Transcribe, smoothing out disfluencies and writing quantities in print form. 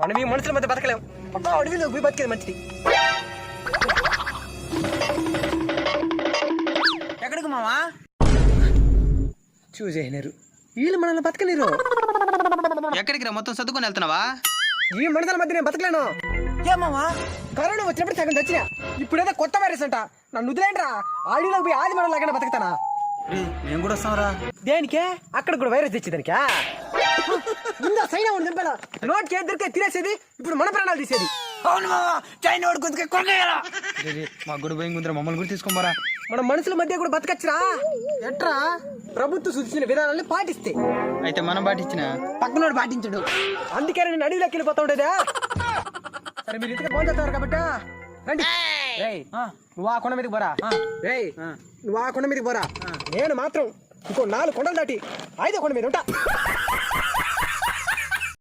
మనం ఈ మనుషుల మధ్య బతకలేం. అడవిలో పోయి బతికేది మంచిది. ఎక్కడికి మావా? చూసేనారు వీళ్ళు మనల్ని బతకలేరు. ఎక్కడికి రా? మొత్తం చదువుకొని వెళ్తున్నావా? ఈ మనుషుల మధ్య నేను బతకలేను. ఏమావా? కరోనా వచ్చినప్పుడు సగం తెచ్చినా. ఇప్పుడేదో కొత్త వైరస్ అంట. నన్ను వదిలేంట్రా. ఆడిలోకి పోయి ఆది మనం లాగానే బతుకుతానా? మేము కూడా వస్తాంరా. దేనికే? అక్కడ కూడా వైరస్ తెచ్చేదానికా? ముందు సైనా ఉండి దింపాలా. నోట్కి ఏది దొరికే తినేసేది. ఇప్పుడు మన ప్రాణాలు తీసేది. అవును మావా, చైనా వాడు కొద్దిగా కొనగలరా? మా గుడి పోయి ముందర మమ్మల్ని కూడా తీసుకోమరా. మన మనుషుల మధ్య కూడా బతకచ్చురా. ఎట్రా? ప్రభుత్వం సూచించిన విధానాన్ని పాటిస్తే. అయితే మనం పాటించిన పక్కనోడు పాటించడు. అందుకే నేను అడవిలోకి వెళ్ళిపోతా ఉండేదా. సరే మీరు ఇంతగా ఫోన్ చేస్తారు కాబట్టి రండి. నువ్వు ఆ కొండ మీదకి పోరా. నువ్వు ఆ కొండ మీదకి పోరా. నేను మాత్రం ఇంకో 4 కొండలు దాటి 5వ కొండ మీద ఉంటా.